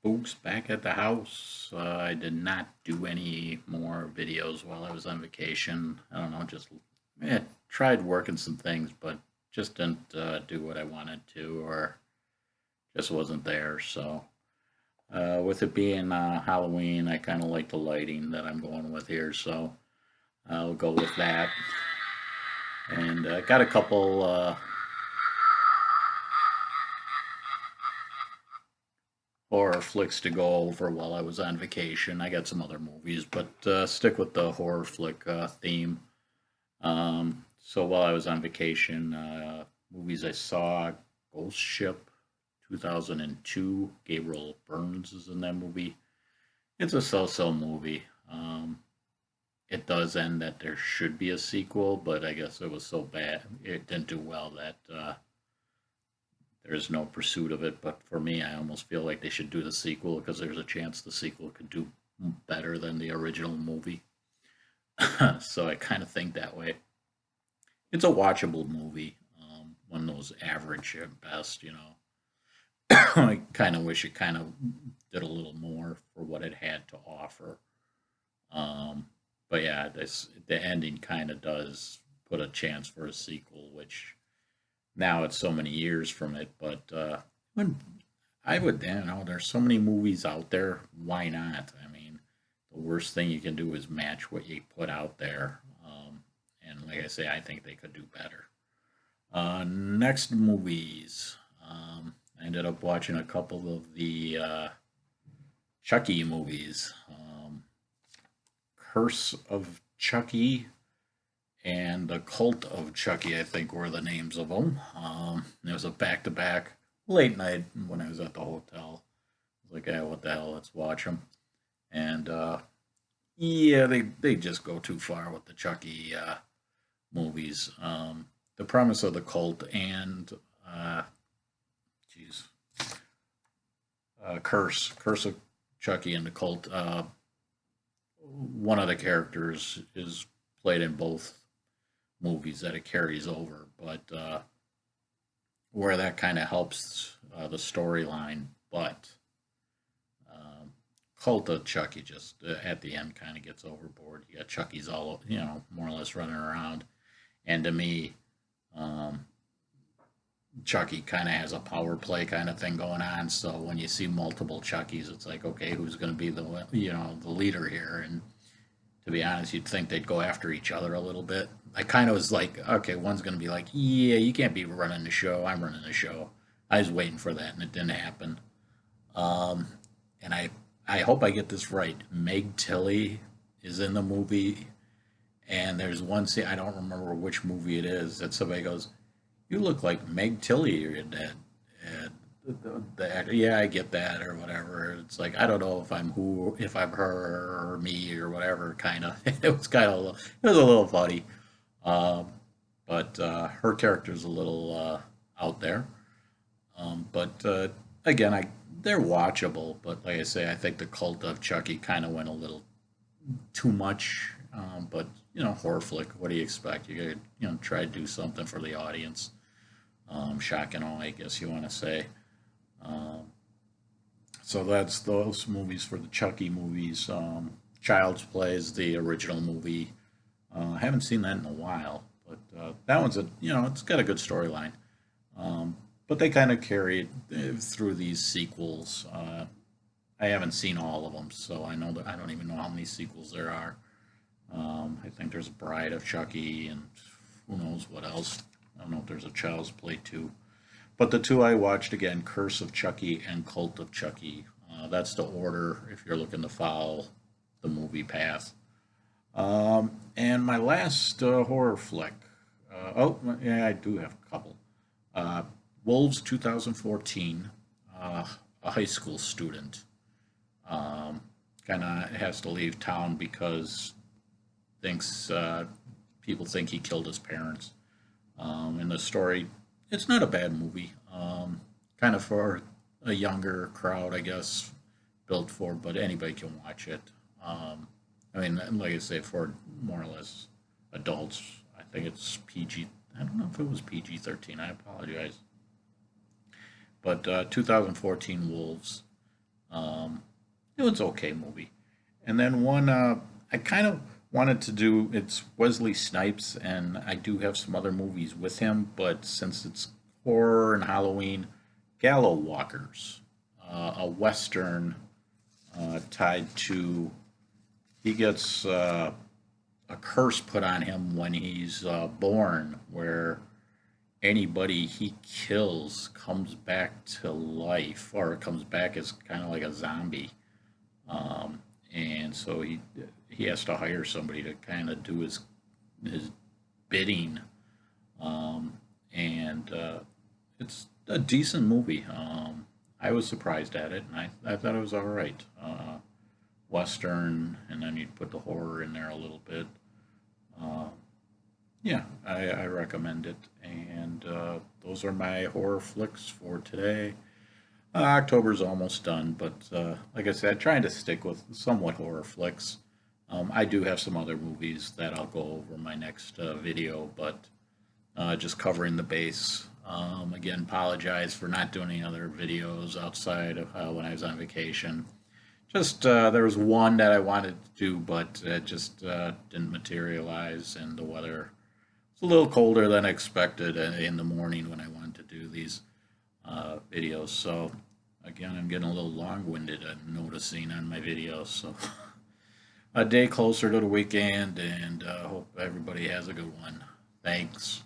Fuchs back at the house. I did not do any more videos while I was on vacation. I don't know, just tried working some things, but just didn't do what I wanted to, or just wasn't there. So, with it being Halloween, I kind of like the lighting that I'm going with here, so I'll go with that. And got a couple horror flicks to go over while I was on vacation. I got some other movies, but stick with the horror flick theme. So while I was on vacation, movies I saw: Ghost Ship, 2002. Gabriel Burns is in that movie. It's a so-so movie. It does end that there should be a sequel, but I guess it was so bad, it didn't do well that there's no pursuit of it. But for me, I almost feel like they should do the sequel because there's a chance the sequel could do better than the original movie. So I kind of think that way. It's a watchable movie, one of those average at best, you know. I kind of wish it kind of did a little more for what it had to offer. Um, but yeah, the ending kind of does put a chance for a sequel, which now it's so many years from it. But when I would, you know, there's so many movies out there. Why not? I mean, the worst thing you can do is match what you put out there. And like I say, I think they could do better. Next movies. I ended up watching a couple of the Chucky movies. Curse of Chucky and The Cult of Chucky, I think were the names of them. It was a back to back late night when I was at the hotel. I was like, yeah, what the hell, let's watch them. And yeah, they just go too far with the Chucky movies. The premise of The Cult and, geez, Curse of Chucky and The Cult. One of the characters is played in both movies that it carries over, but where that kind of helps the storyline. But Cult of Chucky just at the end kind of gets overboard. You got Chucky's all, you know, more or less running around, and to me, um, Chucky kind of has a power play kind of thing going on. So when you see multiple Chuckies, it's like, okay, who's going to be the, you know, the leader here? And to be honest, you'd think they'd go after each other a little bit. I kind of was like, okay, one's going to be like, yeah, you can't be running the show. I'm running the show. I was waiting for that, and it didn't happen. Um, and I hope I get this right. Meg Tilley is in the movie, and there's one scene, I don't remember which movie it is, that somebody goes, "You look like Meg Tilley or your dad." And the actor, yeah, I get that or whatever. It's like I don't know if I'm her or me or whatever. Kind of, it was kind of, it was a little funny. Um, but her character's a little out there. But again, they're watchable. But like I say, I think the Cult of Chucky kind of went a little too much. But you know, horror flick. What do you expect? You got to, you know, try to do something for the audience. Shock and awe, I guess you want to say. Um, so that's those movies for the Chucky movies. Child's Play is the original movie. I haven't seen that in a while, but that one's a, you know, it's got a good storyline. But they kind of carry it through these sequels. I haven't seen all of them, so I know that I don't even know how many sequels there are. I think there's Bride of Chucky and who knows what else. I don't know if there's a Child's Play too. But the two I watched again, Curse of Chucky and Cult of Chucky. That's the order if you're looking to follow the movie path. And my last horror flick. Oh, yeah, I do have a couple. Uh, Wolves 2014. A high school student kind of has to leave town because thinks people think he killed his parents. In the story, it's not a bad movie. Kind of for a younger crowd, I guess, built for, but anybody can watch it. I mean, like I say, for more or less adults, I think it's PG. I don't know if it was PG-13. I apologize. But 2014 Wolves. It was okay movie. And then one I kind of wanted to do, it's Wesley Snipes, and I do have some other movies with him, but since it's horror and Halloween, Gallowwalkers, a western tied to, he gets a curse put on him when he's born, where anybody he kills comes back to life, or comes back as kind of like a zombie. And so he has to hire somebody to kind of do his bidding. And it's a decent movie. I was surprised at it, and I thought it was all right. Western, and then you'd put the horror in there a little bit. Uh, yeah, I recommend it. And those are my horror flicks for today. October's almost done, but like I said, trying to stick with somewhat horror flicks. I do have some other movies that I'll go over in my next video, but just covering the base. Again, apologize for not doing any other videos outside of when I was on vacation. Just there was one that I wanted to do, but it just didn't materialize, and the weather was a little colder than expected in the morning when I wanted to do these videos. So again, I'm getting a little long-winded, I'm noticing on my videos. So a day closer to the weekend, and hope everybody has a good one. Thanks.